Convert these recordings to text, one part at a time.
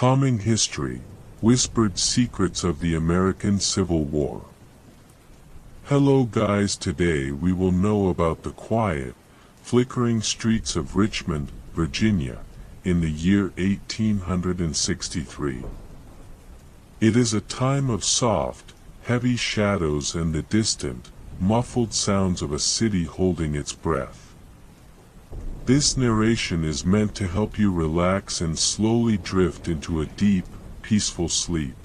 Calming history, whispered secrets of the American Civil War. Hello guys, today we will know about the quiet, flickering streets of Richmond, Virginia, in the year 1863. It is a time of soft, heavy shadows and the distant, muffled sounds of a city holding its breath. This narration is meant to help you relax and slowly drift into a deep, peaceful sleep.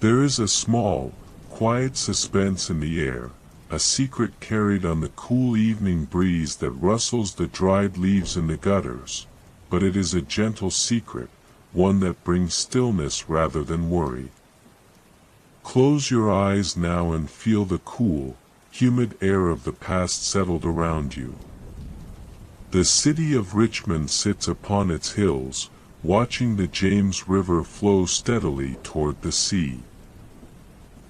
There is a small, quiet suspense in the air, a secret carried on the cool evening breeze that rustles the dried leaves in the gutters, but it is a gentle secret, one that brings stillness rather than worry. Close your eyes now and feel the cool, humid air of the past settled around you. The city of Richmond sits upon its hills, watching the James River flow steadily toward the sea.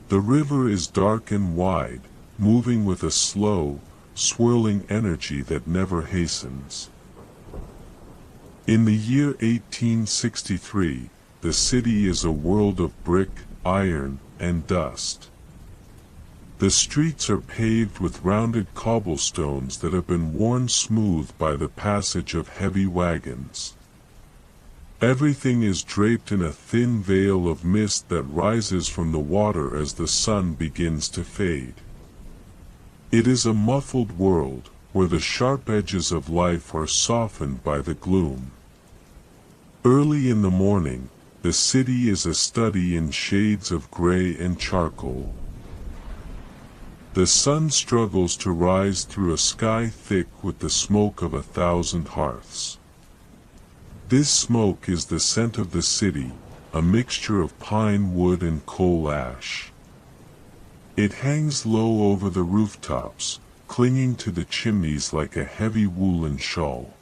The river is dark and wide, moving with a slow, swirling energy that never hastens. In the year 1863, the city is a world of brick, iron, and dust. The streets are paved with rounded cobblestones that have been worn smooth by the passage of heavy wagons. Everything is draped in a thin veil of mist that rises from the water as the sun begins to fade. It is a muffled world, where the sharp edges of life are softened by the gloom. Early in the morning, the city is a study in shades of gray and charcoal. The sun struggles to rise through a sky thick with the smoke of 1,000 hearths. This smoke is the scent of the city, a mixture of pine wood and coal ash. It hangs low over the rooftops, clinging to the chimneys like a heavy woolen shawl.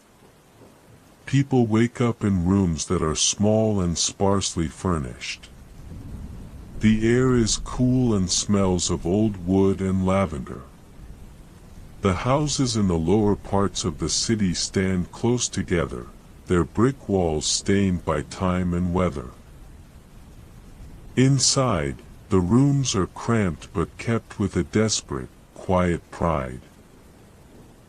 People wake up in rooms that are small and sparsely furnished. The air is cool and smells of old wood and lavender. The houses in the lower parts of the city stand close together, their brick walls stained by time and weather. Inside, the rooms are cramped but kept with a desperate, quiet pride.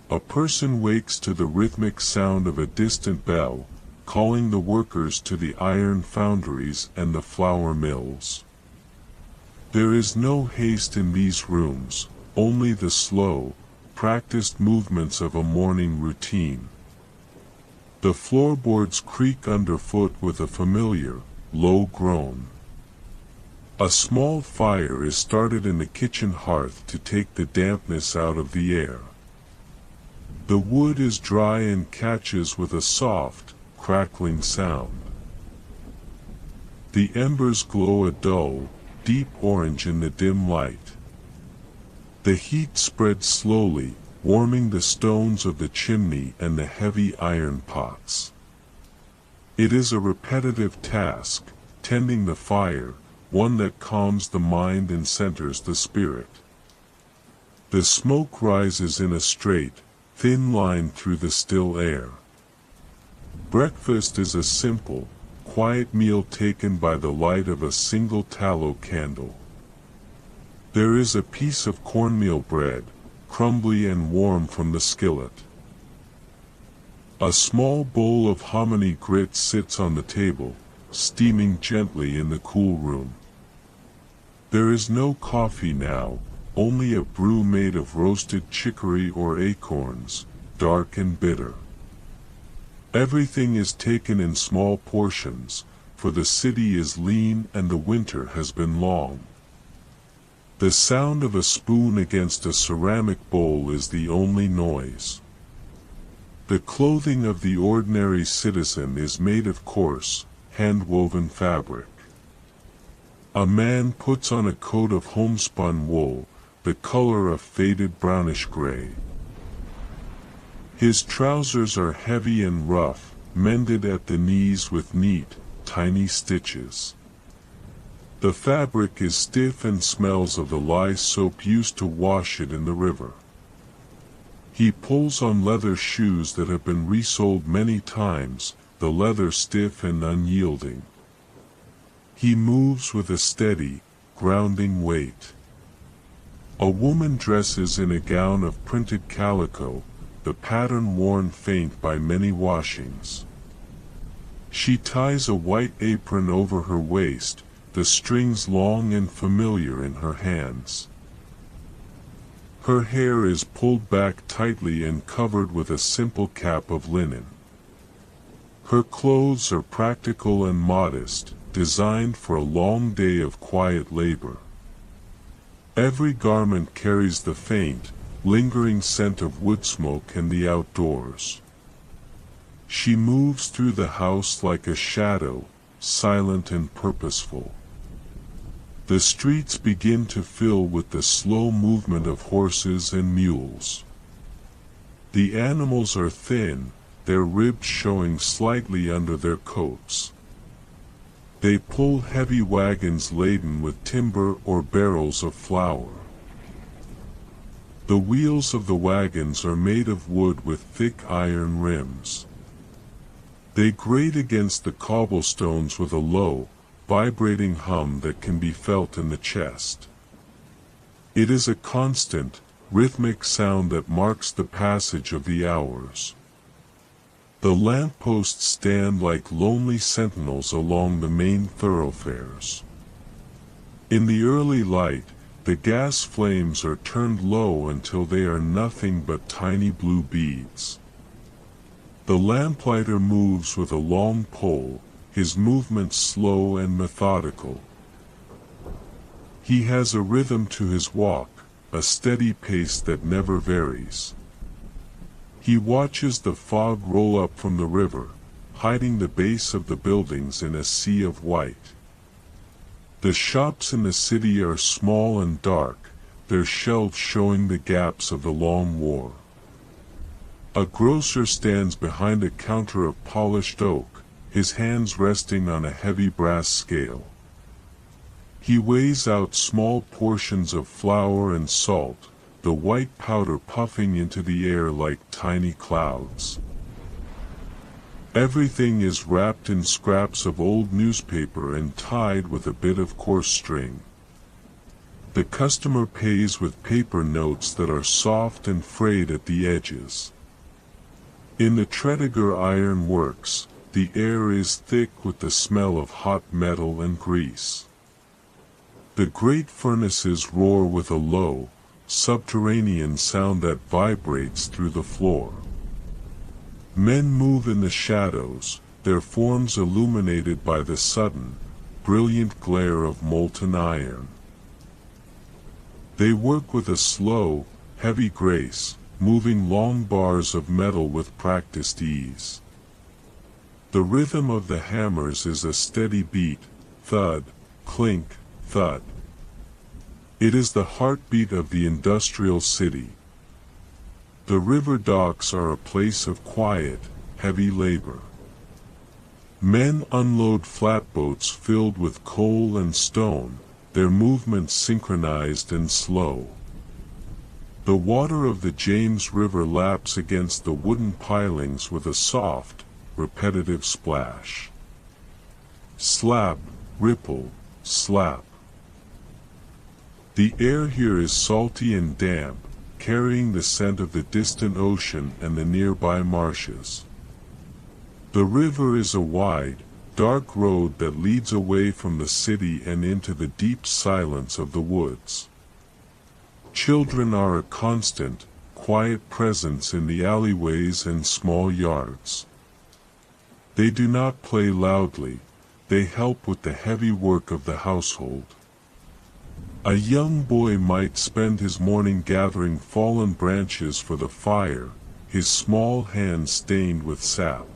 A person wakes to the rhythmic sound of a distant bell, calling the workers to the iron foundries and the flour mills. There is no haste in these rooms, only the slow, practiced movements of a morning routine. The floorboards creak underfoot with a familiar, low groan. A small fire is started in the kitchen hearth to take the dampness out of the air. The wood is dry and catches with a soft, crackling sound. The embers glow a dull, deep orange in the dim light. The heat spreads slowly, warming the stones of the chimney and the heavy iron pots. It is a repetitive task, tending the fire, one that calms the mind and centers the spirit. The smoke rises in a straight, thin line through the still air. Breakfast is a simple, quiet meal taken by the light of a single tallow candle. There is a piece of cornmeal bread, crumbly and warm from the skillet. A small bowl of hominy grit sits on the table, steaming gently in the cool room. There is no coffee now, only a brew made of roasted chicory or acorns, dark and bitter. Everything is taken in small portions, for the city is lean and the winter has been long. The sound of a spoon against a ceramic bowl is the only noise. The clothing of the ordinary citizen is made of coarse, hand-woven fabric. A man puts on a coat of homespun wool, the color of faded brownish gray. His trousers are heavy and rough, mended at the knees with neat, tiny stitches. The fabric is stiff and smells of the lye soap used to wash it in the river. He pulls on leather shoes that have been resoled many times, the leather stiff and unyielding. He moves with a steady, grounding weight. A woman dresses in a gown of printed calico, the pattern worn faint by many washings. She ties a white apron over her waist, the strings long and familiar in her hands. Her hair is pulled back tightly and covered with a simple cap of linen. Her clothes are practical and modest, designed for a long day of quiet labor. Every garment carries the faint, lingering scent of wood smoke and the outdoors. She moves through the house like a shadow, silent and purposeful. The streets begin to fill with the slow movement of horses and mules. The animals are thin, their ribs showing slightly under their coats. They pull heavy wagons laden with timber or barrels of flour. The wheels of the wagons are made of wood with thick iron rims. They grate against the cobblestones with a low, vibrating hum that can be felt in the chest. It is a constant, rhythmic sound that marks the passage of the hours. The lampposts stand like lonely sentinels along the main thoroughfares. In the early light, the gas flames are turned low until they are nothing but tiny blue beads. The lamplighter moves with a long pole, his movements slow and methodical. He has a rhythm to his walk, a steady pace that never varies. He watches the fog roll up from the river, hiding the base of the buildings in a sea of white. The shops in the city are small and dark, their shelves showing the gaps of the long war. A grocer stands behind a counter of polished oak, his hands resting on a heavy brass scale. He weighs out small portions of flour and salt, the white powder puffing into the air like tiny clouds. Everything is wrapped in scraps of old newspaper and tied with a bit of coarse string. The customer pays with paper notes that are soft and frayed at the edges. In the Tredegar Iron Works, the air is thick with the smell of hot metal and grease. The great furnaces roar with a low, subterranean sound that vibrates through the floor. Men move in the shadows, their forms illuminated by the sudden, brilliant glare of molten iron. They work with a slow, heavy grace, moving long bars of metal with practiced ease. The rhythm of the hammers is a steady beat, thud, clink, thud. It is the heartbeat of the industrial city. The river docks are a place of quiet, heavy labor. Men unload flatboats filled with coal and stone, their movements synchronized and slow. The water of the James River laps against the wooden pilings with a soft, repetitive splash. Slap, ripple, slap. The air here is salty and damp, carrying the scent of the distant ocean and the nearby marshes. The river is a wide, dark road that leads away from the city and into the deep silence of the woods. Children are a constant, quiet presence in the alleyways and small yards. They do not play loudly, they help with the heavy work of the household. A young boy might spend his morning gathering fallen branches for the fire, his small hands stained with sap.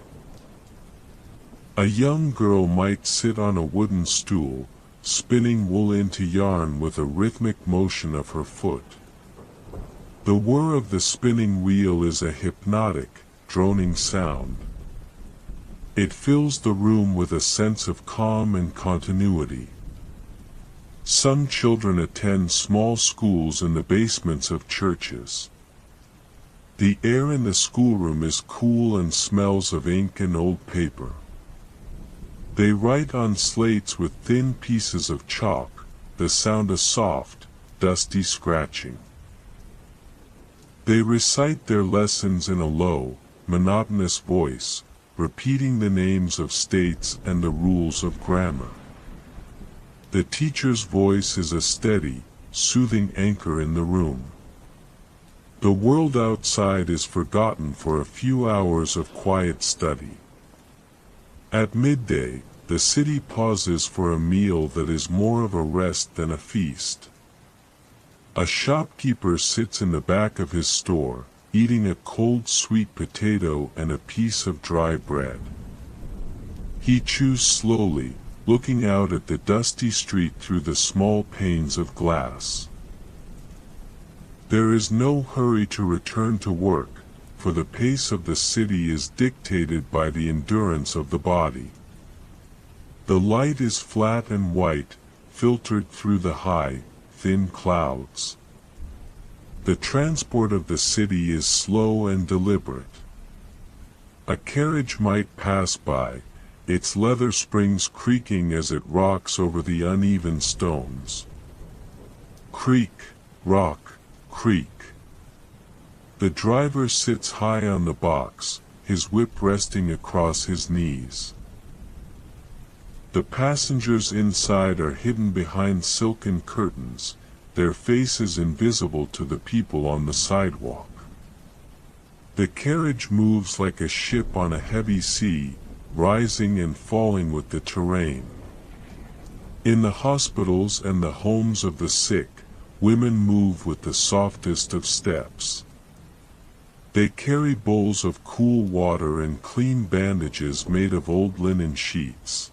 A young girl might sit on a wooden stool, spinning wool into yarn with a rhythmic motion of her foot. The whir of the spinning wheel is a hypnotic, droning sound. It fills the room with a sense of calm and continuity. Some children attend small schools in the basements of churches. The air in the schoolroom is cool and smells of ink and old paper. They write on slates with thin pieces of chalk, the sound a soft, dusty scratching. They recite their lessons in a low, monotonous voice, repeating the names of states and the rules of grammar. The teacher's voice is a steady, soothing anchor in the room. The world outside is forgotten for a few hours of quiet study. At midday, the city pauses for a meal that is more of a rest than a feast. A shopkeeper sits in the back of his store, eating a cold sweet potato and a piece of dry bread. He chews slowly, looking out at the dusty street through the small panes of glass. There is no hurry to return to work, for the pace of the city is dictated by the endurance of the body. The light is flat and white, filtered through the high, thin clouds. The transport of the city is slow and deliberate. A carriage might pass by, its leather springs creaking as it rocks over the uneven stones. Creak, rock, creak. The driver sits high on the box, his whip resting across his knees. The passengers inside are hidden behind silken curtains, their faces invisible to the people on the sidewalk. The carriage moves like a ship on a heavy sea, rising and falling with the terrain. In the hospitals and the homes of the sick, women move with the softest of steps. They carry bowls of cool water and clean bandages made of old linen sheets.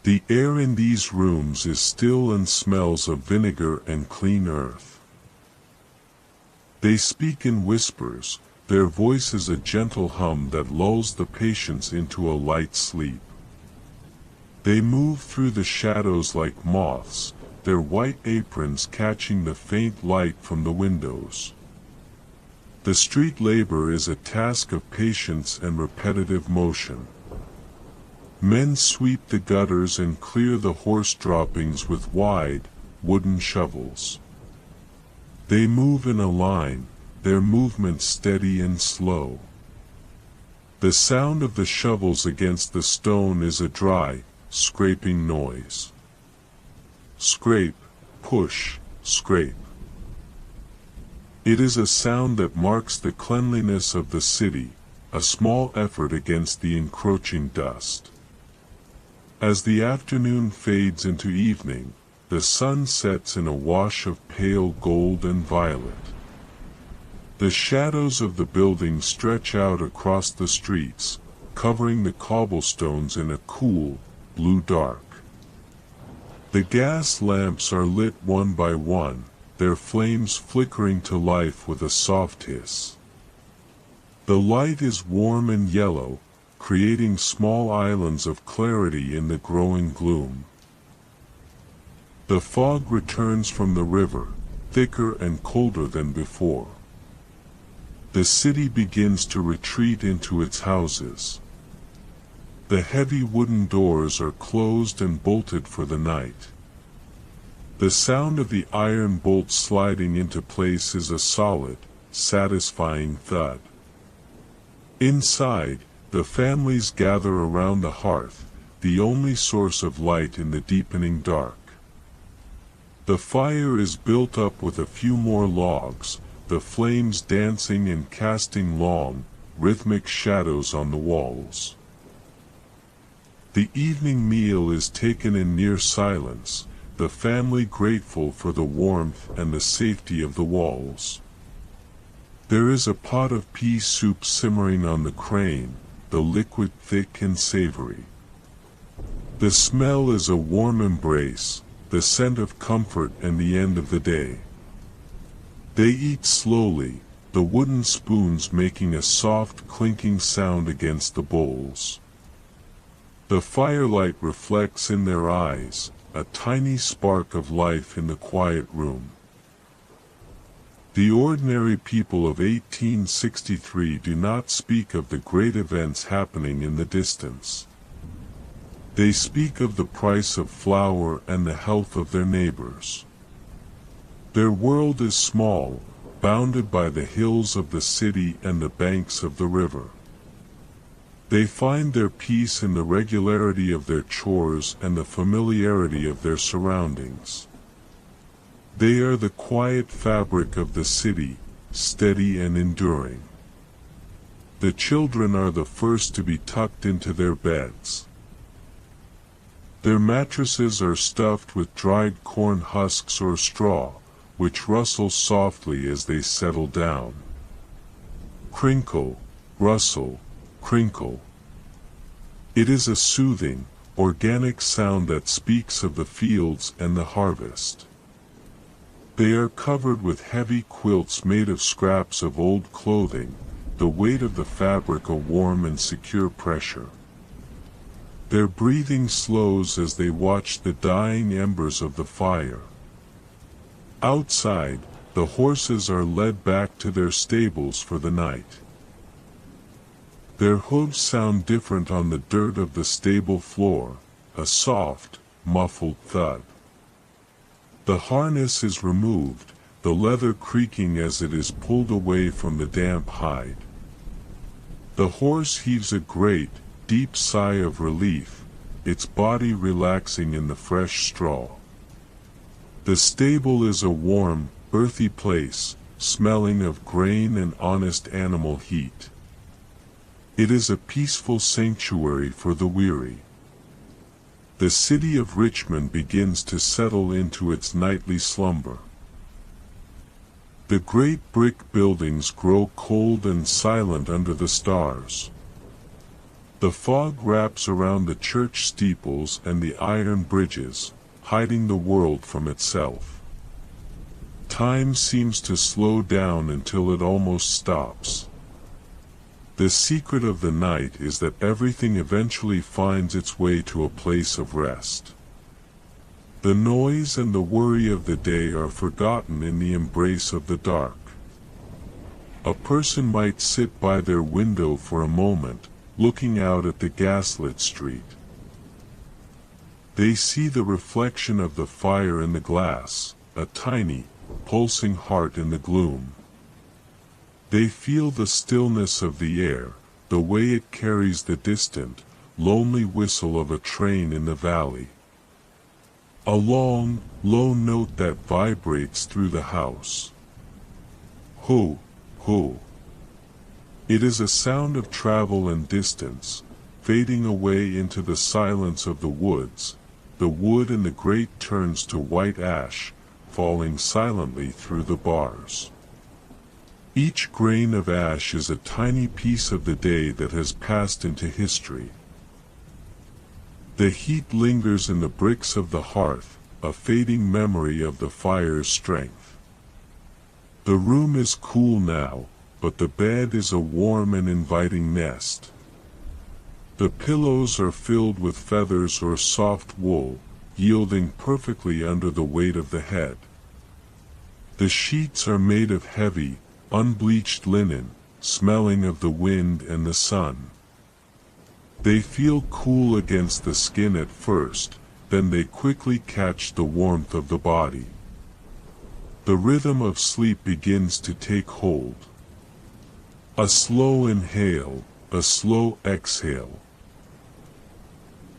The air in these rooms is still and smells of vinegar and clean earth. They speak in whispers, their voice is a gentle hum that lulls the patients into a light sleep. They move through the shadows like moths, their white aprons catching the faint light from the windows. The street labor is a task of patience and repetitive motion. Men sweep the gutters and clear the horse droppings with wide, wooden shovels. They move in a line, their movement steady and slow. The sound of the shovels against the stone is a dry, scraping noise. Scrape, push, scrape. It is a sound that marks the cleanliness of the city, a small effort against the encroaching dust. As the afternoon fades into evening, the sun sets in a wash of pale gold and violet. The shadows of the buildings stretch out across the streets, covering the cobblestones in a cool, blue dark. The gas lamps are lit one by one, their flames flickering to life with a soft hiss. The light is warm and yellow, creating small islands of clarity in the growing gloom. The fog returns from the river, thicker and colder than before. The city begins to retreat into its houses. The heavy wooden doors are closed and bolted for the night. The sound of the iron bolts sliding into place is a solid, satisfying thud. Inside, the families gather around the hearth, the only source of light in the deepening dark. The fire is built up with a few more logs, the flames dancing and casting long, rhythmic shadows on the walls. The evening meal is taken in near silence, the family grateful for the warmth and the safety of the walls. There is a pot of pea soup simmering on the crane, the liquid thick and savory. The smell is a warm embrace, the scent of comfort and the end of the day. They eat slowly, the wooden spoons making a soft clinking sound against the bowls. The firelight reflects in their eyes, a tiny spark of life in the quiet room. The ordinary people of 1863 do not speak of the great events happening in the distance. They speak of the price of flour and the health of their neighbors. Their world is small, bounded by the hills of the city and the banks of the river. They find their peace in the regularity of their chores and the familiarity of their surroundings. They are the quiet fabric of the city, steady and enduring. The children are the first to be tucked into their beds. Their mattresses are stuffed with dried corn husks or straw, which rustle softly as they settle down. Crinkle, rustle, crinkle. It is a soothing, organic sound that speaks of the fields and the harvest. They are covered with heavy quilts made of scraps of old clothing, the weight of the fabric a warm and secure pressure. Their breathing slows as they watch the dying embers of the fire. Outside, the horses are led back to their stables for the night. Their hooves sound different on the dirt of the stable floor, a soft, muffled thud. The harness is removed, the leather creaking as it is pulled away from the damp hide. The horse heaves a great, deep sigh of relief, its body relaxing in the fresh straw. The stable is a warm, earthy place, smelling of grain and honest animal heat. It is a peaceful sanctuary for the weary. The city of Richmond begins to settle into its nightly slumber. The great brick buildings grow cold and silent under the stars. The fog wraps around the church steeples and the iron bridges, hiding the world from itself. Time seems to slow down until it almost stops. The secret of the night is that everything eventually finds its way to a place of rest. The noise and the worry of the day are forgotten in the embrace of the dark. A person might sit by their window for a moment, looking out at the gaslit street. They see the reflection of the fire in the glass, a tiny, pulsing heart in the gloom. They feel the stillness of the air, the way it carries the distant, lonely whistle of a train in the valley. A long, low note that vibrates through the house. Ho, ho. It is a sound of travel and distance, fading away into the silence of the woods. The wood in the grate turns to white ash, falling silently through the bars. Each grain of ash is a tiny piece of the day that has passed into history. The heat lingers in the bricks of the hearth, a fading memory of the fire's strength. The room is cool now, but the bed is a warm and inviting nest. The pillows are filled with feathers or soft wool, yielding perfectly under the weight of the head. The sheets are made of heavy, unbleached linen, smelling of the wind and the sun. They feel cool against the skin at first, then they quickly catch the warmth of the body. The rhythm of sleep begins to take hold. A slow inhale, a slow exhale.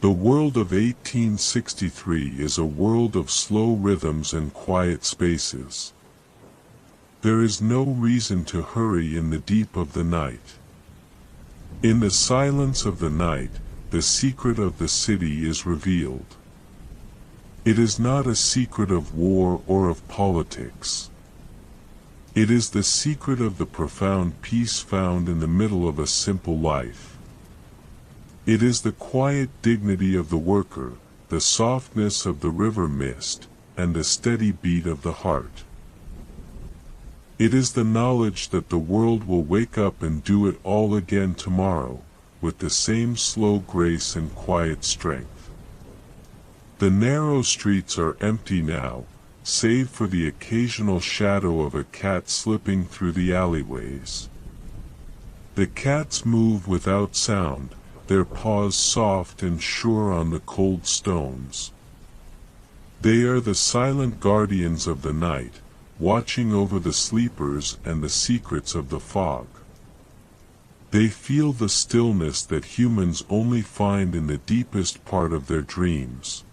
The world of 1863 is a world of slow rhythms and quiet spaces. There is no reason to hurry in the deep of the night. In the silence of the night, the secret of the city is revealed. It is not a secret of war or of politics. It is the secret of the profound peace found in the middle of a simple life. It is the quiet dignity of the worker, the softness of the river mist, and the steady beat of the heart. It is the knowledge that the world will wake up and do it all again tomorrow, with the same slow grace and quiet strength. The narrow streets are empty now, save for the occasional shadow of a cat slipping through the alleyways. The cats move without sound, their paws soft and sure on the cold stones. They are the silent guardians of the night, watching over the sleepers and the secrets of the fog. They feel the stillness that humans only find in the deepest part of their dreams.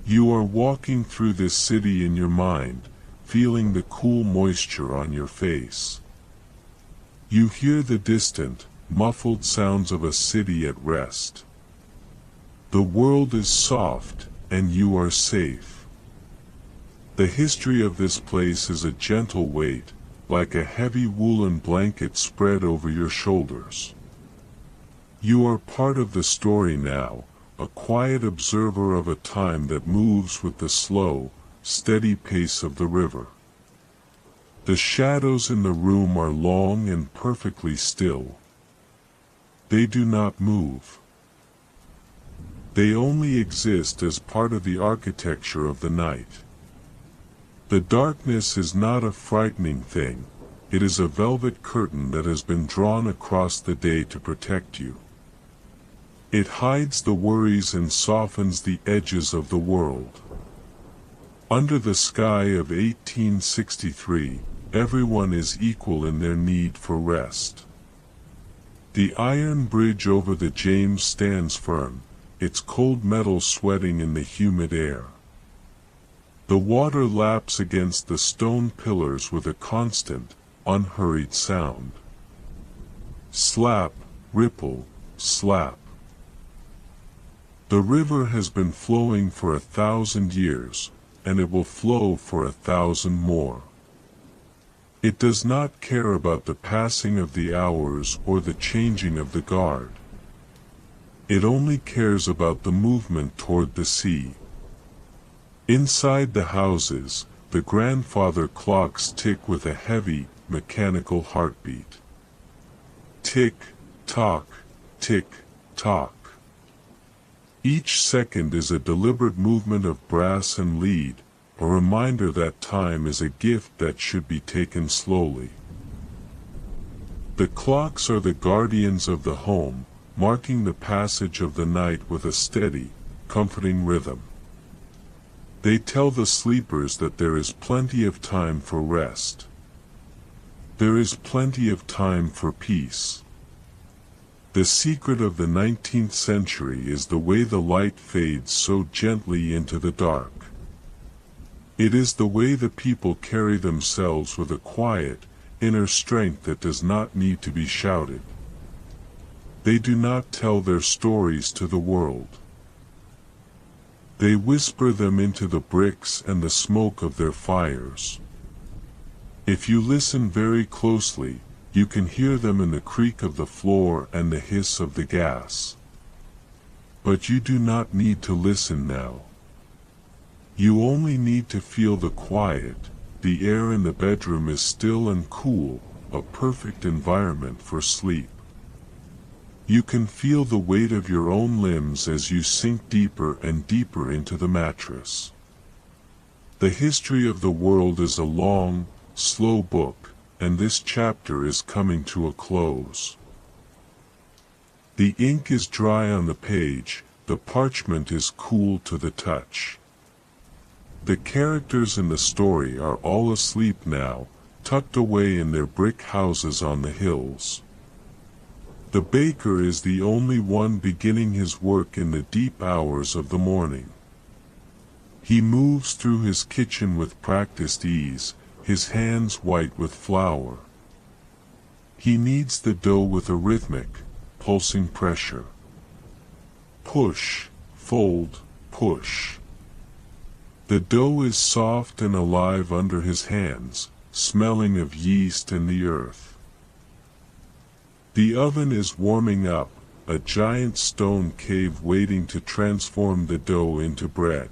You are walking through this city in your mind, feeling the cool moisture on your face. You hear the distant, muffled sounds of a city at rest. The world is soft, and you are safe. The history of this place is a gentle weight, like a heavy woolen blanket spread over your shoulders. You are part of the story now, a quiet observer of a time that moves with the slow, steady pace of the river. The shadows in the room are long and perfectly still. They do not move. They only exist as part of the architecture of the night. The darkness is not a frightening thing, it is a velvet curtain that has been drawn across the day to protect you. It hides the worries and softens the edges of the world. Under the sky of 1863, everyone is equal in their need for rest. The iron bridge over the James stands firm, its cold metal sweating in the humid air. The water laps against the stone pillars with a constant, unhurried sound. Slap, ripple, slap. The river has been flowing for 1,000 years, and it will flow for 1,000 more. It does not care about the passing of the hours or the changing of the guard. It only cares about the movement toward the sea. Inside the houses, the grandfather clocks tick with a heavy, mechanical heartbeat. Tick, tock, tick, tock. Each second is a deliberate movement of brass and lead, a reminder that time is a gift that should be taken slowly. The clocks are the guardians of the home, marking the passage of the night with a steady, comforting rhythm. They tell the sleepers that there is plenty of time for rest. There is plenty of time for peace. The secret of the 19th century is the way the light fades so gently into the dark. It is the way the people carry themselves with a quiet, inner strength that does not need to be shouted. They do not tell their stories to the world. They whisper them into the bricks and the smoke of their fires. If you listen very closely, you can hear them in the creak of the floor and the hiss of the gas. But you do not need to listen now. You only need to feel the quiet. The air in the bedroom is still and cool, a perfect environment for sleep. You can feel the weight of your own limbs as you sink deeper and deeper into the mattress. The history of the world is a long, slow book, and this chapter is coming to a close. The ink is dry on the page, the parchment is cool to the touch. The characters in the story are all asleep now, tucked away in their brick houses on the hills. The baker is the only one beginning his work in the deep hours of the morning. He moves through his kitchen with practiced ease, his hands white with flour. He kneads the dough with a rhythmic, pulsing pressure. Push, fold, push. The dough is soft and alive under his hands, smelling of yeast and the earth. The oven is warming up, a giant stone cave waiting to transform the dough into bread.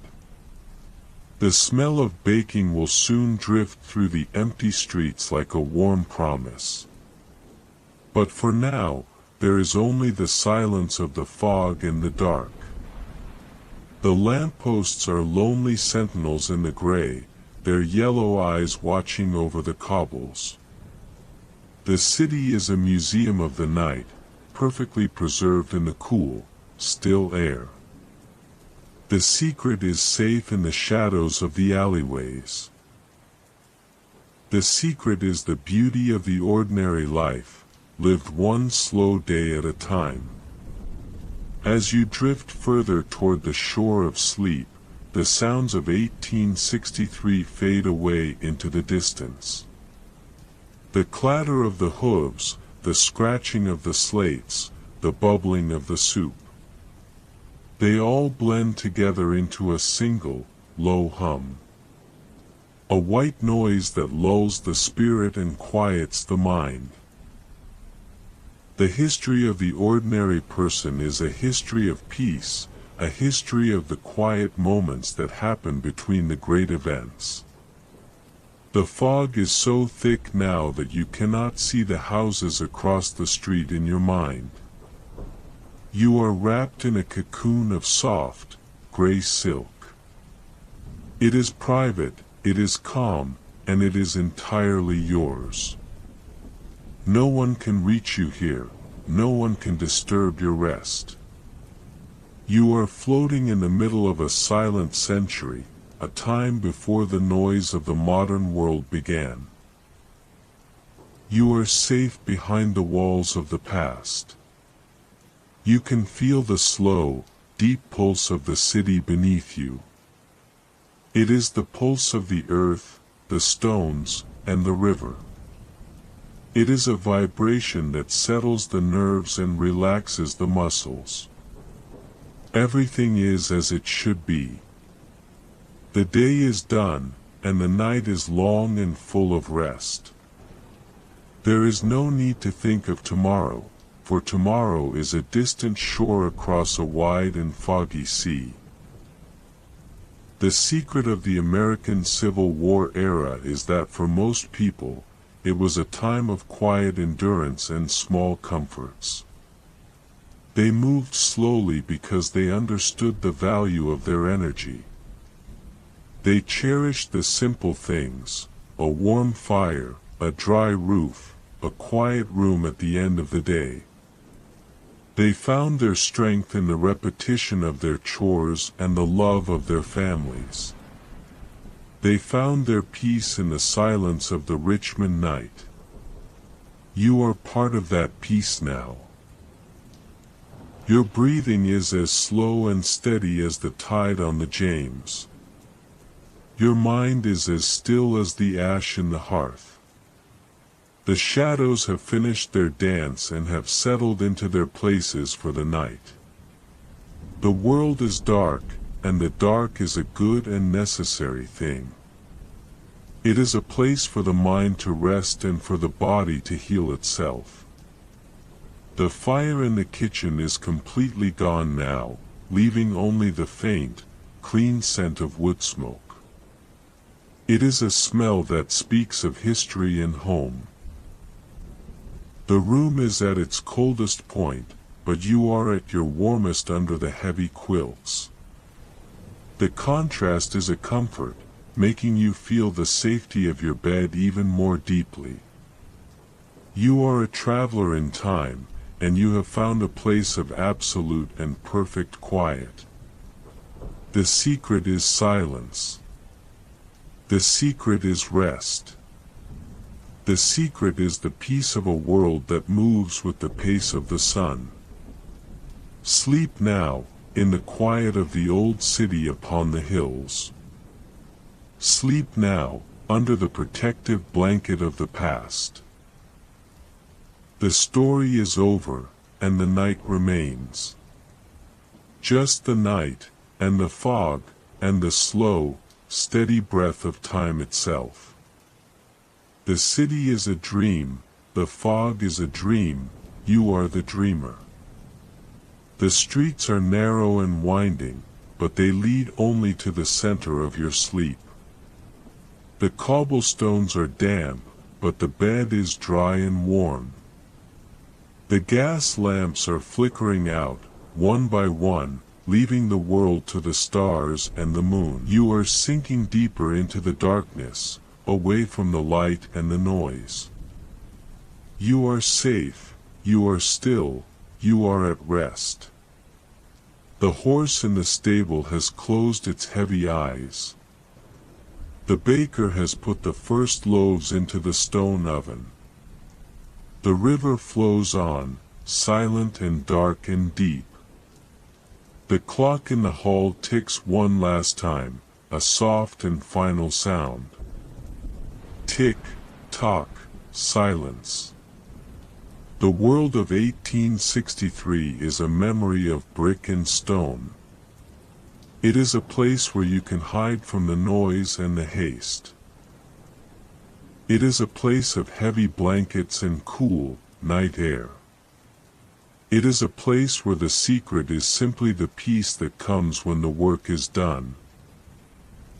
The smell of baking will soon drift through the empty streets like a warm promise. But for now, there is only the silence of the fog and the dark. The lampposts are lonely sentinels in the gray, their yellow eyes watching over the cobbles. The city is a museum of the night, perfectly preserved in the cool, still air. The secret is safe in the shadows of the alleyways. The secret is the beauty of the ordinary life, lived one slow day at a time. As you drift further toward the shore of sleep, the sounds of 1863 fade away into the distance. The clatter of the hooves, the scratching of the slates, the bubbling of the soup. They all blend together into a single, low hum. A white noise that lulls the spirit and quiets the mind. The history of the ordinary person is a history of peace, a history of the quiet moments that happen between the great events. The fog is so thick now that you cannot see the houses across the street in your mind. You are wrapped in a cocoon of soft, gray silk. It is private, it is calm, and it is entirely yours. No one can reach you here, no one can disturb your rest. You are floating in the middle of a silent century, a time before the noise of the modern world began. You are safe behind the walls of the past. You can feel the slow, deep pulse of the city beneath you. It is the pulse of the earth, the stones, and the river. It is a vibration that settles the nerves and relaxes the muscles. Everything is as it should be. The day is done, and the night is long and full of rest. There is no need to think of tomorrow, for tomorrow is a distant shore across a wide and foggy sea. The secret of the American Civil War era is that for most people, it was a time of quiet endurance and small comforts. They moved slowly because they understood the value of their energy. They cherished the simple things, a warm fire, a dry roof, a quiet room at the end of the day. They found their strength in the repetition of their chores and the love of their families. They found their peace in the silence of the Richmond night. You are part of that peace now. Your breathing is as slow and steady as the tide on the James. Your mind is as still as the ash in the hearth. The shadows have finished their dance and have settled into their places for the night. The world is dark, and the dark is a good and necessary thing. It is a place for the mind to rest and for the body to heal itself. The fire in the kitchen is completely gone now, leaving only the faint, clean scent of wood smoke. It is a smell that speaks of history and home. The room is at its coldest point, but you are at your warmest under the heavy quilts. The contrast is a comfort, making you feel the safety of your bed even more deeply. You are a traveler in time, and you have found a place of absolute and perfect quiet. The secret is silence. The secret is rest. The secret is the peace of a world that moves with the pace of the sun. Sleep now, in the quiet of the old city upon the hills. Sleep now, under the protective blanket of the past. The story is over, and the night remains. Just the night, and the fog, and the slow, steady breath of time itself. The city is a dream, the fog is a dream, you are the dreamer. The streets are narrow and winding, but they lead only to the center of your sleep. The cobblestones are damp, but the bed is dry and warm. The gas lamps are flickering out, one by one, leaving the world to the stars and the moon. You are sinking deeper into the darkness, away from the light and the noise. You are safe, you are still, you are at rest. The horse in the stable has closed its heavy eyes. The baker has put the first loaves into the stone oven. The river flows on, silent and dark and deep. The clock in the hall ticks one last time, a soft and final sound. Tick, tock, silence. The world of 1863 is a memory of brick and stone. It is a place where you can hide from the noise and the haste. It is a place of heavy blankets and cool, night air. It is a place where the secret is simply the peace that comes when the work is done.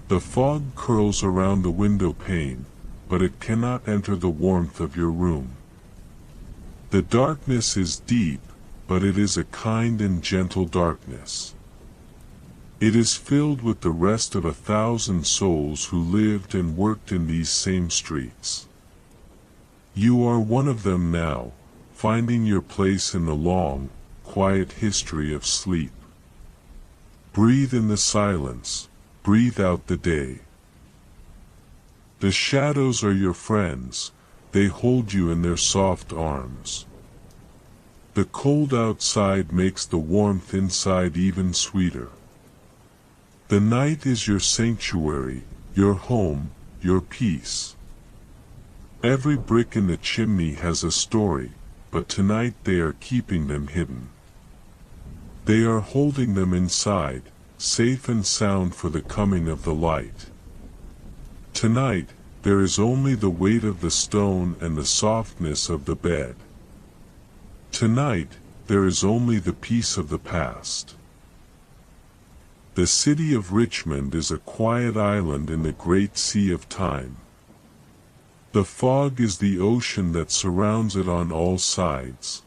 The fog curls around the window pane, but it cannot enter the warmth of your room. The darkness is deep, but it is a kind and gentle darkness. It is filled with the rest of 1,000 souls who lived and worked in these same streets. You are one of them now, finding your place in the long, quiet history of sleep. Breathe in the silence, breathe out the day. The shadows are your friends, they hold you in their soft arms. The cold outside makes the warmth inside even sweeter. The night is your sanctuary, your home, your peace. Every brick in the chimney has a story, but tonight they are keeping them hidden. They are holding them inside, safe and sound for the coming of the light. Tonight, there is only the weight of the stone and the softness of the bed. Tonight, there is only the peace of the past. The city of Richmond is a quiet island in the great sea of time. The fog is the ocean that surrounds it on all sides.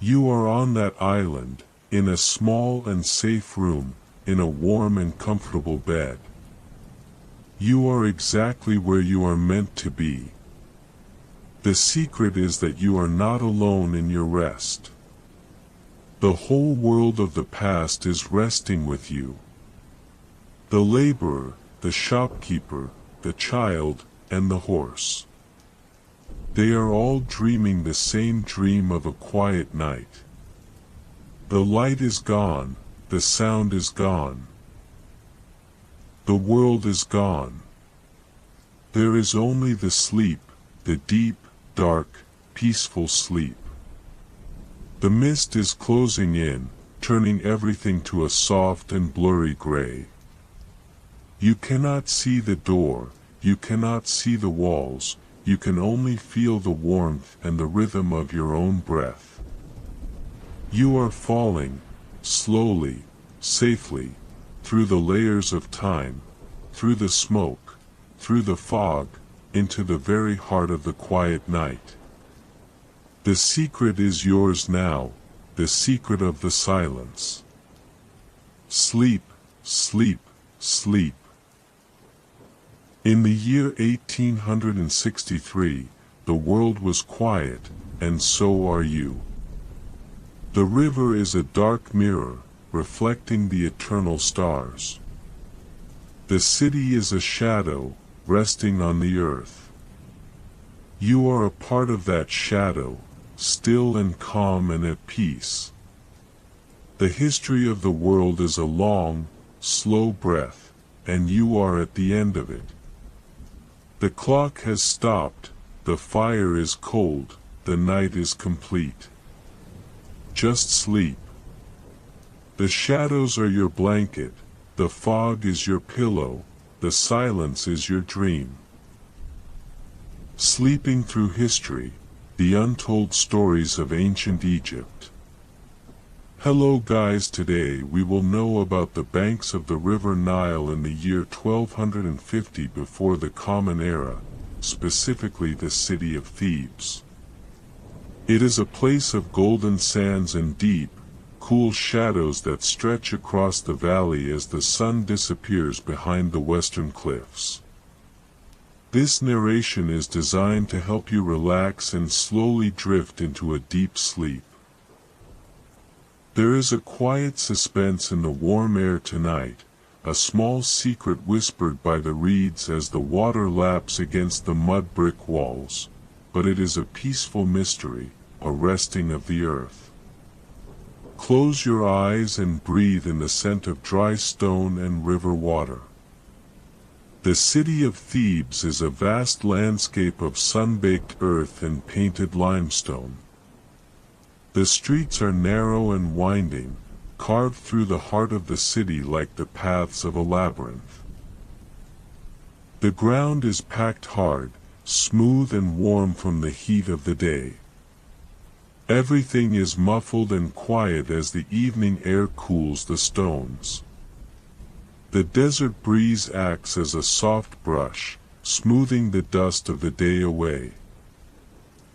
You are on that island, in a small and safe room, in a warm and comfortable bed. You are exactly where you are meant to be. The secret is that you are not alone in your rest. The whole world of the past is resting with you. The laborer, the shopkeeper, the child, and the horse. They are all dreaming the same dream of a quiet night. The light is gone, the sound is gone. The world is gone. There is only the sleep, the deep, dark, peaceful sleep. The mist is closing in, turning everything to a soft and blurry gray. You cannot see the door, you cannot see the walls, you can only feel the warmth and the rhythm of your own breath. You are falling, slowly, safely, through the layers of time, through the smoke, through the fog, into the very heart of the quiet night. The secret is yours now, the secret of the silence. Sleep, sleep, sleep. In the year 1863, the world was quiet, and so are you. The river is a dark mirror, reflecting the eternal stars. The city is a shadow, resting on the earth. You are a part of that shadow, still and calm and at peace. The history of the world is a long, slow breath, and you are at the end of it. The clock has stopped, the fire is cold, the night is complete. Just sleep. The shadows are your blanket, the fog is your pillow, the silence is your dream. Sleeping through history, the untold stories of ancient Egypt. Hello guys, today we will know about the banks of the river Nile in the year 1250 before the Common Era, specifically the city of Thebes. It is a place of golden sands and deep, cool shadows that stretch across the valley as the sun disappears behind the western cliffs. This narration is designed to help you relax and slowly drift into a deep sleep. There is a quiet suspense in the warm air tonight, a small secret whispered by the reeds as the water laps against the mud brick walls, but it is a peaceful mystery, a resting of the earth. Close your eyes and breathe in the scent of dry stone and river water. The city of Thebes is a vast landscape of sun-baked earth and painted limestone. The streets are narrow and winding, carved through the heart of the city like the paths of a labyrinth. The ground is packed hard, smooth and warm from the heat of the day. Everything is muffled and quiet as the evening air cools the stones. The desert breeze acts as a soft brush, smoothing the dust of the day away.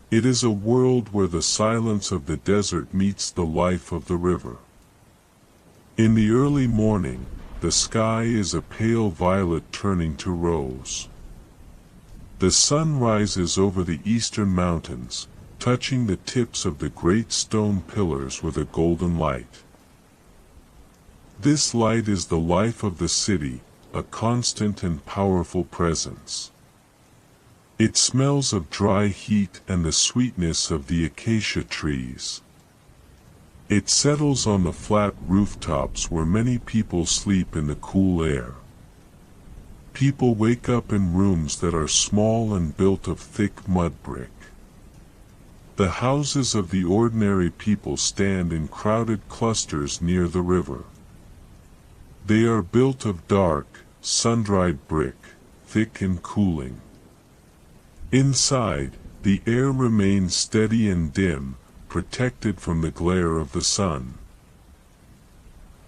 It is a world where the silence of the desert meets the life of the river. In the early morning, the sky is a pale violet turning to rose. The sun rises over the eastern mountains, touching the tips of the great stone pillars with a golden light. This light is the life of the city, a constant and powerful presence. It smells of dry heat and the sweetness of the acacia trees. It settles on the flat rooftops where many people sleep in the cool air. People wake up in rooms that are small and built of thick mud brick. The houses of the ordinary people stand in crowded clusters near the river. They are built of dark, sun-dried brick, thick and cooling. Inside, the air remains steady and dim, protected from the glare of the sun.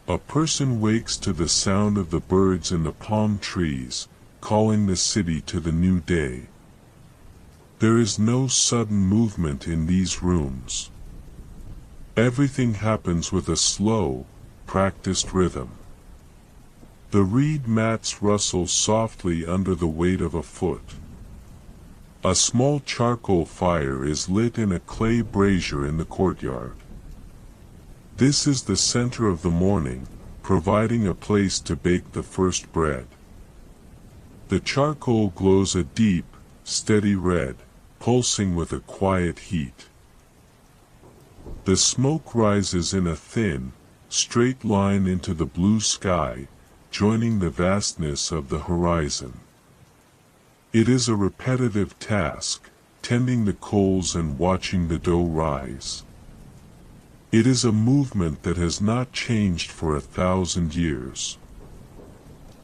A person wakes to the sound of the birds in the palm trees, calling the city to the new day. There is no sudden movement in these rooms. Everything happens with a slow, practiced rhythm. The reed mats rustle softly under the weight of a foot. A small charcoal fire is lit in a clay brazier in the courtyard. This is the center of the morning, providing a place to bake the first bread. The charcoal glows a deep, steady red, pulsing with a quiet heat. The smoke rises in a thin, straight line into the blue sky, joining the vastness of the horizon. It is a repetitive task, tending the coals and watching the dough rise. It is a movement that has not changed for 1,000 years.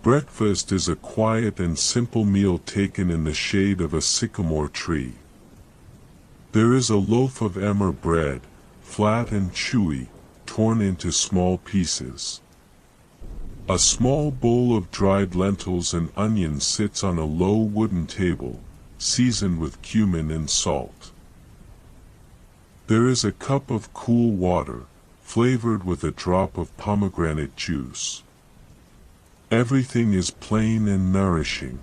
Breakfast is a quiet and simple meal taken in the shade of a sycamore tree. There is a loaf of emmer bread, flat and chewy, torn into small pieces. A small bowl of dried lentils and onions sits on a low wooden table, seasoned with cumin and salt. There is a cup of cool water, flavored with a drop of pomegranate juice. Everything is plain and nourishing.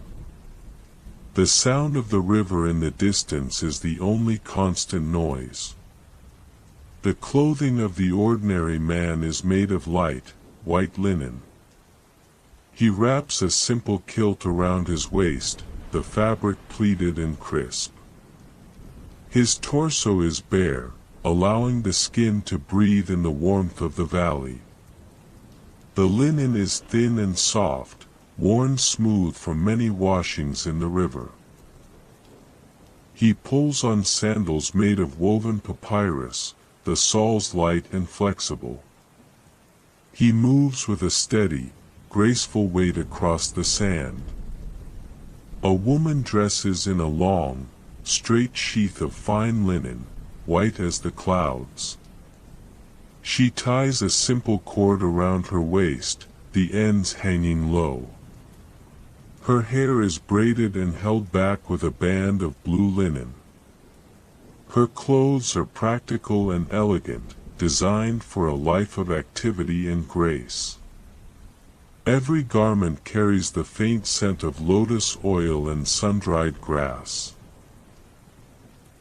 The sound of the river in the distance is the only constant noise. The clothing of the ordinary man is made of light, white linen. He wraps a simple kilt around his waist, the fabric pleated and crisp. His torso is bare, allowing the skin to breathe in the warmth of the valley. The linen is thin and soft, worn smooth from many washings in the river. He pulls on sandals made of woven papyrus, the soles light and flexible. He moves with a steady, graceful weight across the sand. A woman dresses in a long, straight sheath of fine linen, white as the clouds. She ties a simple cord around her waist, the ends hanging low. Her hair is braided and held back with a band of blue linen. Her clothes are practical and elegant, designed for a life of activity and grace. Every garment carries the faint scent of lotus oil and sun-dried grass.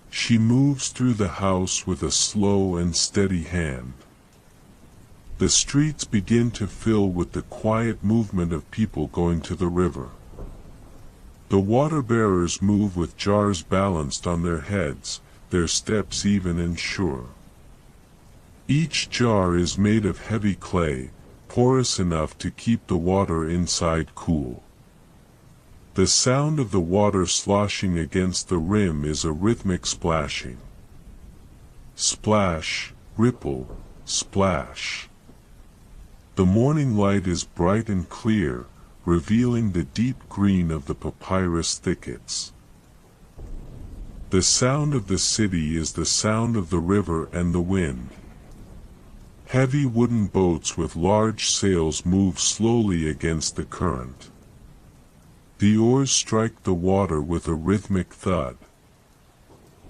She moves through the house with a slow and steady hand. The streets begin to fill with the quiet movement of people going to the river. The water-bearers move with jars balanced on their heads, their steps even and sure. Each jar is made of heavy clay, porous enough to keep the water inside cool. The sound of the water sloshing against the rim is a rhythmic splashing. Splash, ripple, splash. The morning light is bright and clear, revealing the deep green of the papyrus thickets. The sound of the city is the sound of the river and the wind. Heavy wooden boats with large sails move slowly against the current. The oars strike the water with a rhythmic thud.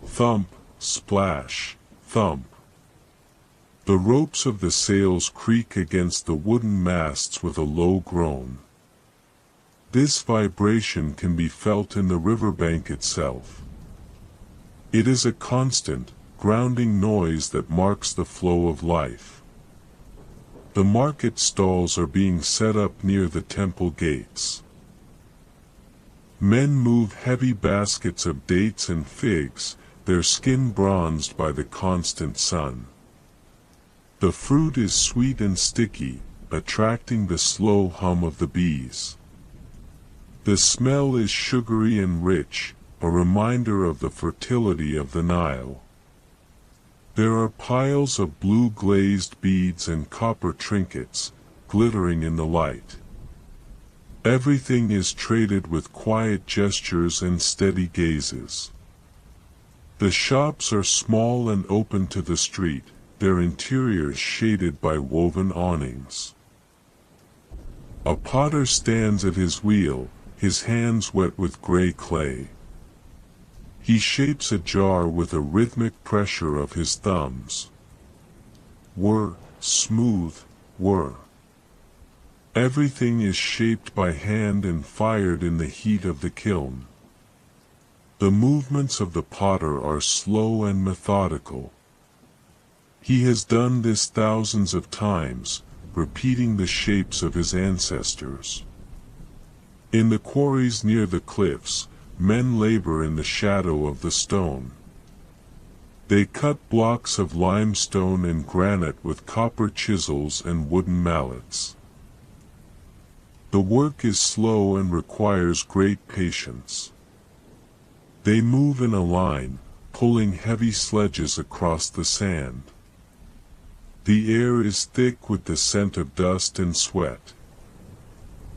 Thump, splash, thump. The ropes of the sails creak against the wooden masts with a low groan. This vibration can be felt in the riverbank itself. It is a constant, grounding noise that marks the flow of life. The market stalls are being set up near the temple gates. Men move heavy baskets of dates and figs, their skin bronzed by the constant sun. The fruit is sweet and sticky, attracting the slow hum of the bees. The smell is sugary and rich, a reminder of the fertility of the Nile. There are piles of blue glazed beads and copper trinkets, glittering in the light. Everything is traded with quiet gestures and steady gazes. The shops are small and open to the street, their interiors shaded by woven awnings. A potter stands at his wheel, his hands wet with gray clay. He shapes a jar with a rhythmic pressure of his thumbs. Whir, smooth, whir. Everything is shaped by hand and fired in the heat of the kiln. The movements of the potter are slow and methodical. He has done this thousands of times, repeating the shapes of his ancestors. In the quarries near the cliffs, men labor in the shadow of the stone. They cut blocks of limestone and granite with copper chisels and wooden mallets. The work is slow and requires great patience. They move in a line, pulling heavy sledges across the sand. The air is thick with the scent of dust and sweat.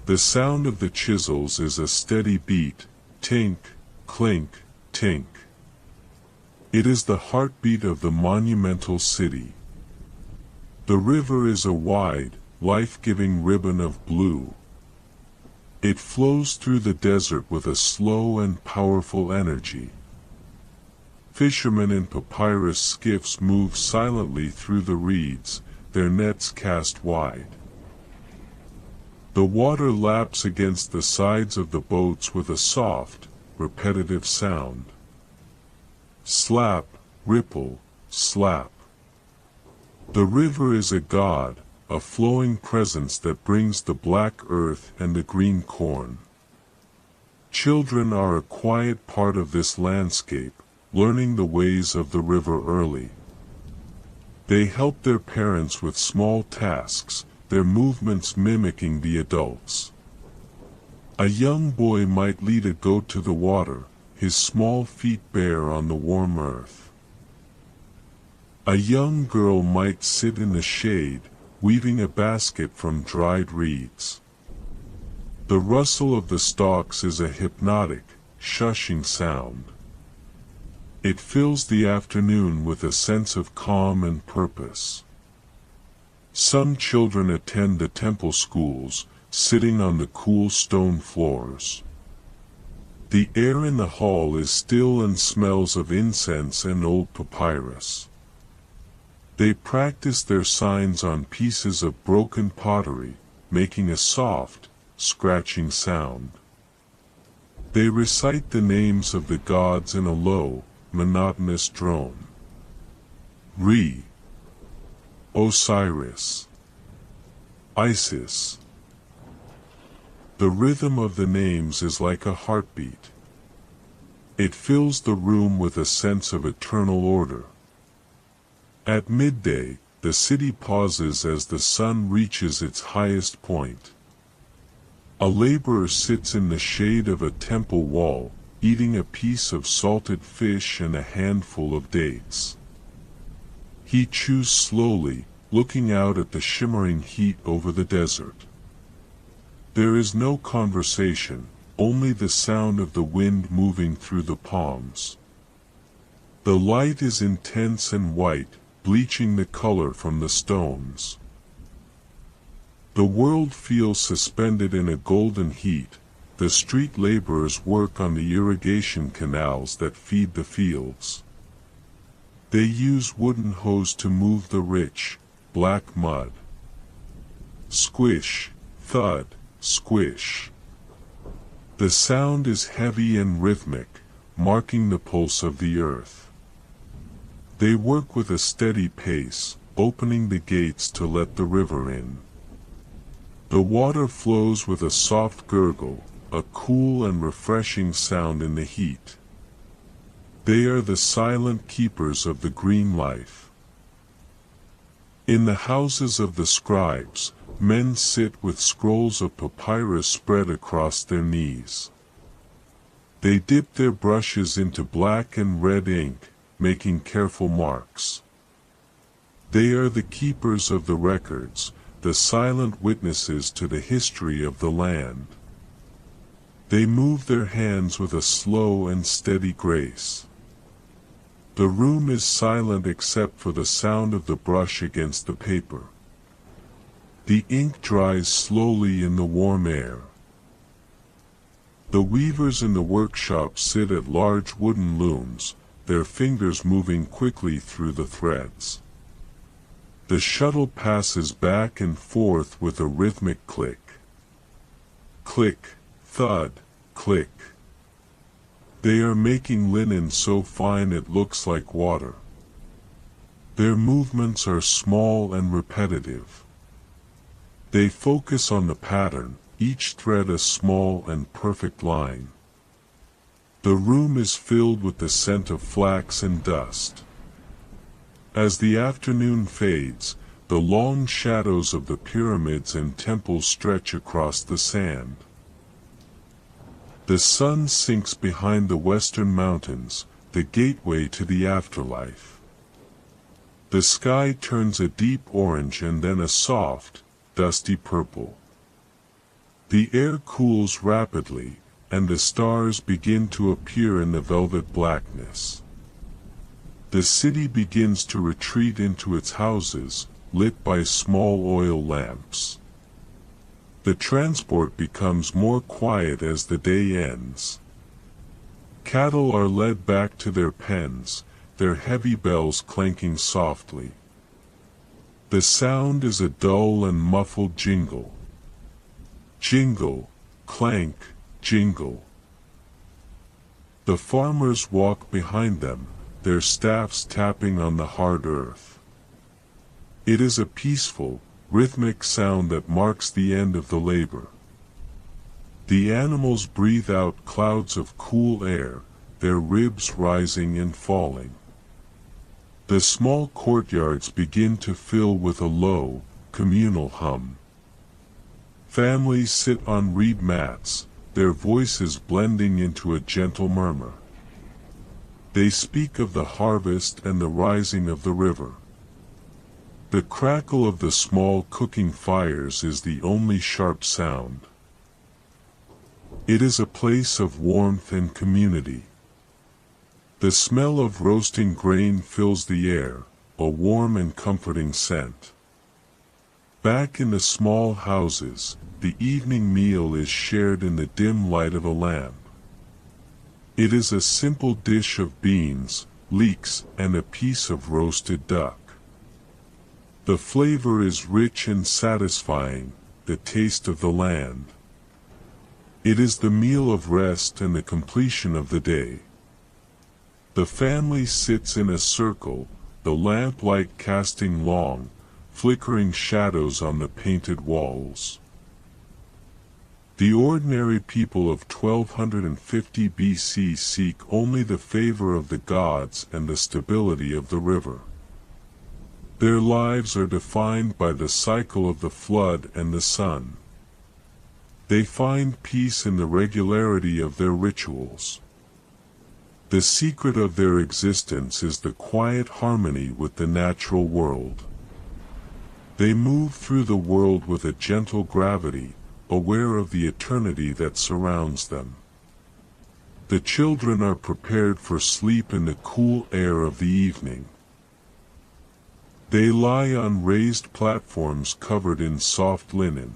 The sound of the chisels is a steady beat, tink, clink, tink. It is the heartbeat of the monumental city. The river is a wide, life-giving ribbon of blue. It flows through the desert with a slow and powerful energy. Fishermen in papyrus skiffs move silently through the reeds, their nets cast wide. The water laps against the sides of the boats with a soft, repetitive sound. Slap, ripple, slap. The river is a god, a flowing presence that brings the black earth and the green corn. Children are a quiet part of this landscape, learning the ways of the river early. They help their parents with small tasks, their movements mimicking the adults. A young boy might lead a goat to the water, his small feet bare on the warm earth. A young girl might sit in the shade, weaving a basket from dried reeds. The rustle of the stalks is a hypnotic, shushing sound. It fills the afternoon with a sense of calm and purpose. Some children attend the temple schools, sitting on the cool stone floors. The air in the hall is still and smells of incense and old papyrus. They practice their signs on pieces of broken pottery, making a soft, scratching sound. They recite the names of the gods in a low, monotonous drone. Re, Osiris, Isis. The rhythm of the names is like a heartbeat. It fills the room with a sense of eternal order. At midday, the city pauses as the sun reaches its highest point. A laborer sits in the shade of a temple wall, eating a piece of salted fish and a handful of dates. He chews slowly, looking out at the shimmering heat over the desert. There is no conversation, only the sound of the wind moving through the palms. The light is intense and white, bleaching the color from the stones. The world feels suspended in a golden heat. The street laborers work on the irrigation canals that feed the fields. They use wooden hose to move the rich, black mud. Squish, thud, squish. The sound is heavy and rhythmic, marking the pulse of the earth. They work with a steady pace, opening the gates to let the river in. The water flows with a soft gurgle, a cool and refreshing sound in the heat. They are the silent keepers of the green life. In the houses of the scribes, men sit with scrolls of papyrus spread across their knees. They dip their brushes into black and red ink, making careful marks. They are the keepers of the records, the silent witnesses to the history of the land. They move their hands with a slow and steady grace. The room is silent except for the sound of the brush against the paper. The ink dries slowly in the warm air. The weavers in the workshop sit at large wooden looms, their fingers moving quickly through the threads. The shuttle passes back and forth with a rhythmic click. Click, thud, click. They are making linen so fine it looks like water. Their movements are small and repetitive. They focus on the pattern, each thread a small and perfect line. The room is filled with the scent of flax and dust. As the afternoon fades, the long shadows of the pyramids and temples stretch across the sand. The sun sinks behind the western mountains, the gateway to the afterlife. The sky turns a deep orange and then a soft, dusty purple. The air cools rapidly, and the stars begin to appear in the velvet blackness. The city begins to retreat into its houses, lit by small oil lamps. The transport becomes more quiet as the day ends. Cattle are led back to their pens, their heavy bells clanking softly. The sound is a dull and muffled jingle. Jingle, clank, jingle. The farmers walk behind them, their staffs tapping on the hard earth. It is a peaceful, rhythmic sound that marks the end of the labor. The animals breathe out clouds of cool air, their ribs rising and falling. The small courtyards begin to fill with a low, communal hum. Families sit on reed mats, their voices blending into a gentle murmur. They speak of the harvest and the rising of the river. The crackle of the small cooking fires is the only sharp sound. It is a place of warmth and community. The smell of roasting grain fills the air, a warm and comforting scent. Back in the small houses, the evening meal is shared in the dim light of a lamp. It is a simple dish of beans, leeks, and a piece of roasted duck. The flavor is rich and satisfying, the taste of the land. It is the meal of rest and the completion of the day. The family sits in a circle, the lamplight casting long, flickering shadows on the painted walls. The ordinary people of 1250 BC seek only the favor of the gods and the stability of the river. Their lives are defined by the cycle of the flood and the sun. They find peace in the regularity of their rituals. The secret of their existence is the quiet harmony with the natural world. They move through the world with a gentle gravity, aware of the eternity that surrounds them. The children are prepared for sleep in the cool air of the evening. They lie on raised platforms covered in soft linen.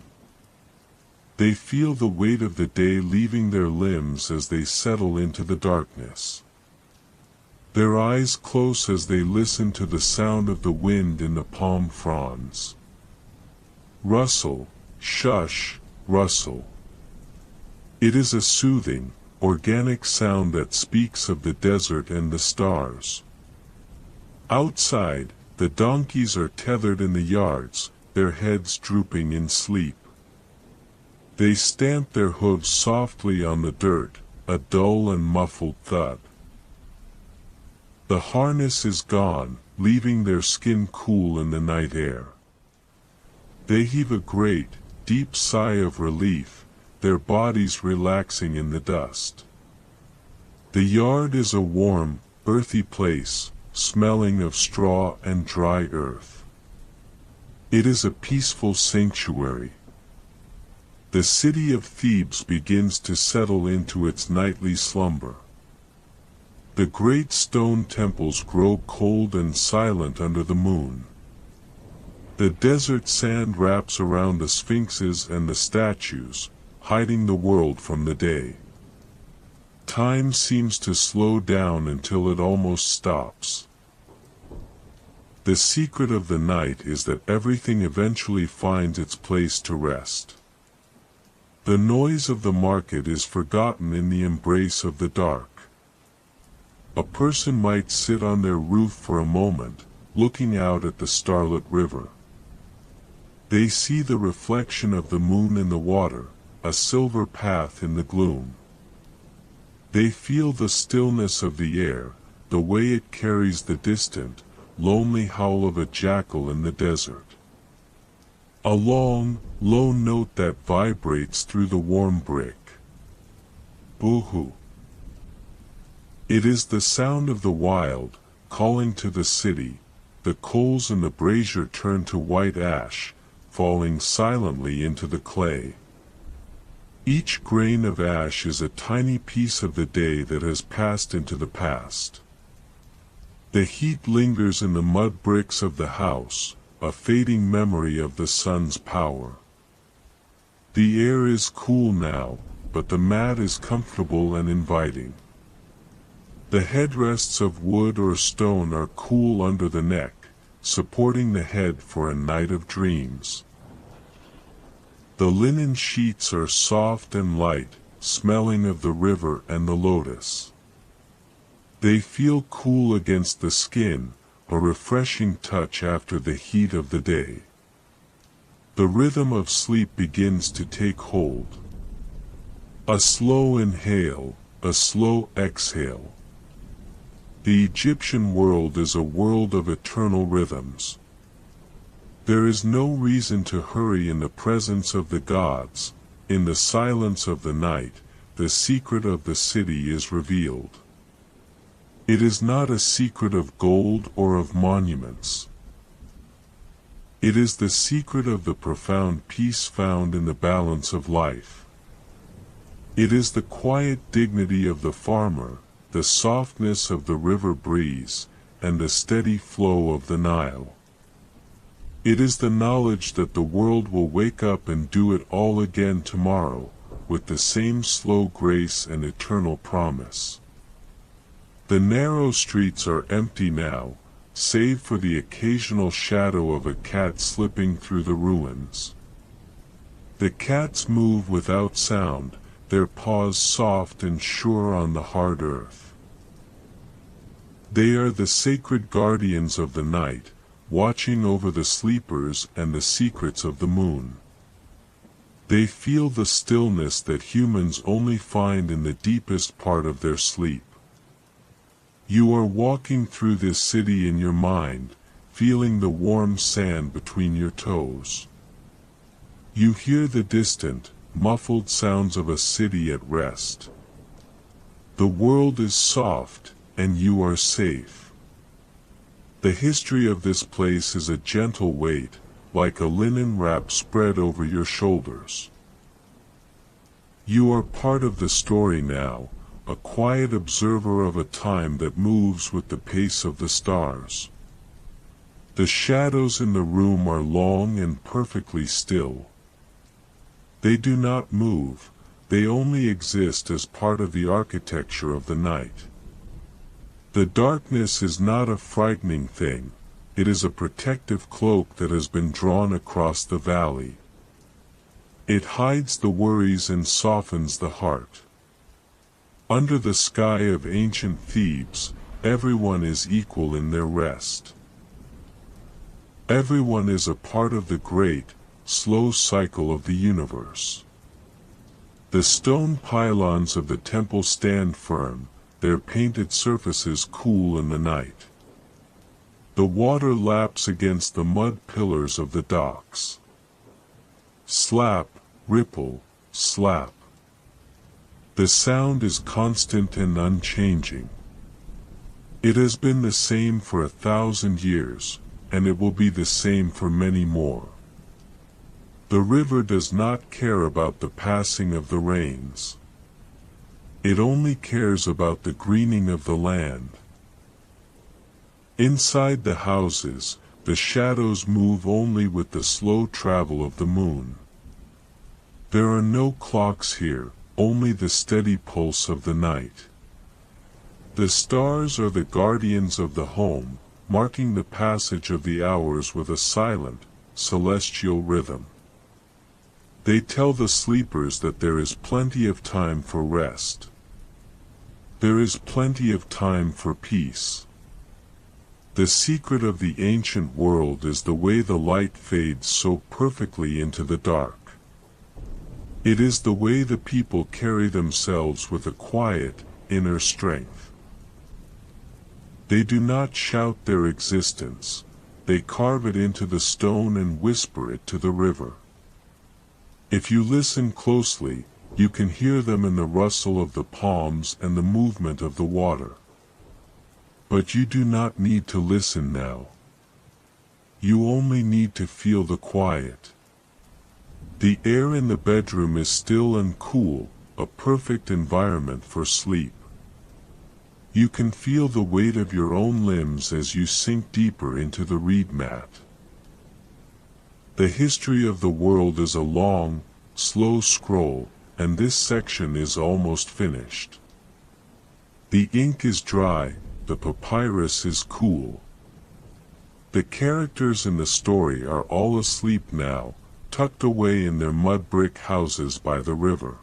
They feel the weight of the day leaving their limbs as they settle into the darkness. Their eyes close as they listen to the sound of the wind in the palm fronds. Rustle, shush, rustle. It is a soothing, organic sound that speaks of the desert and the stars. Outside, the donkeys are tethered in the yards, their heads drooping in sleep. They stamp their hooves softly on the dirt, a dull and muffled thud. The harness is gone, leaving their skin cool in the night air. They heave a great, deep sigh of relief, their bodies relaxing in the dust. The yard is a warm, earthy place, smelling of straw and dry earth. It is a peaceful sanctuary. The city of Thebes begins to settle into its nightly slumber. The great stone temples grow cold and silent under the moon. The desert sand wraps around the sphinxes and the statues, hiding the world from the day. Time seems to slow down until it almost stops. The secret of the night is that everything eventually finds its place to rest. The noise of the market is forgotten in the embrace of the dark. A person might sit on their roof for a moment, looking out at the starlit river. They see the reflection of the moon in the water, a silver path in the gloom. They feel the stillness of the air, the way it carries the distant, lonely howl of a jackal in the desert. A long, low note that vibrates through the warm brick. Boo-hoo. It is the sound of the wild, calling to the city. The coals in the brazier turn to white ash, falling silently into the clay. Each grain of ash is a tiny piece of the day that has passed into the past. The heat lingers in the mud bricks of the house, a fading memory of the sun's power. The air is cool now, but the mat is comfortable and inviting. The headrests of wood or stone are cool under the neck, supporting the head for a night of dreams. The linen sheets are soft and light, smelling of the river and the lotus. They feel cool against the skin, a refreshing touch after the heat of the day. The rhythm of sleep begins to take hold. A slow inhale, a slow exhale. The Egyptian world is a world of eternal rhythms. There is no reason to hurry in the presence of the gods. In the silence of the night, the secret of the city is revealed. It is not a secret of gold or of monuments. It is the secret of the profound peace found in the balance of life. It is the quiet dignity of the farmer, the softness of the river breeze, and the steady flow of the Nile. It is the knowledge that the world will wake up and do it all again tomorrow, with the same slow grace and eternal promise. The narrow streets are empty now, save for the occasional shadow of a cat slipping through the ruins. The cats move without sound, their paws soft and sure on the hard earth. They are the sacred guardians of the night, watching over the sleepers and the secrets of the moon. They feel the stillness that humans only find in the deepest part of their sleep. You are walking through this city in your mind, feeling the warm sand between your toes. You hear the distant, muffled sounds of a city at rest. The world is soft, and you are safe. The history of this place is a gentle weight, like a linen wrap spread over your shoulders. You are part of the story now, a quiet observer of a time that moves with the pace of the stars. The shadows in the room are long and perfectly still. They do not move, they only exist as part of the architecture of the night. The darkness is not a frightening thing, it is a protective cloak that has been drawn across the valley. It hides the worries and softens the heart. Under the sky of ancient Thebes, everyone is equal in their rest. Everyone is a part of the great, slow cycle of the universe. The stone pylons of the temple stand firm, their painted surfaces cool in the night. The water laps against the mud pillars of the docks. Slap, ripple, slap. The sound is constant and unchanging. It has been the same for 1,000 years, and it will be the same for many more. The river does not care about the passing of the rains. It only cares about the greening of the land. Inside the houses, the shadows move only with the slow travel of the moon. There are no clocks here, only the steady pulse of the night. The stars are the guardians of the home, marking the passage of the hours with a silent, celestial rhythm. They tell the sleepers that there is plenty of time for rest. There is plenty of time for peace. The secret of the ancient world is the way the light fades so perfectly into the dark. It is the way the people carry themselves with a quiet, inner strength. They do not shout their existence, they carve it into the stone and whisper it to the river. If you listen closely, you can hear them in the rustle of the palms and the movement of the water. But you do not need to listen now. You only need to feel the quiet. The air in the bedroom is still and cool, a perfect environment for sleep. You can feel the weight of your own limbs as you sink deeper into the reed mat. The history of the world is a long, slow scroll, and this section is almost finished. The ink is dry, the papyrus is cool. The characters in the story are all asleep now, tucked away in their mud brick houses by the river.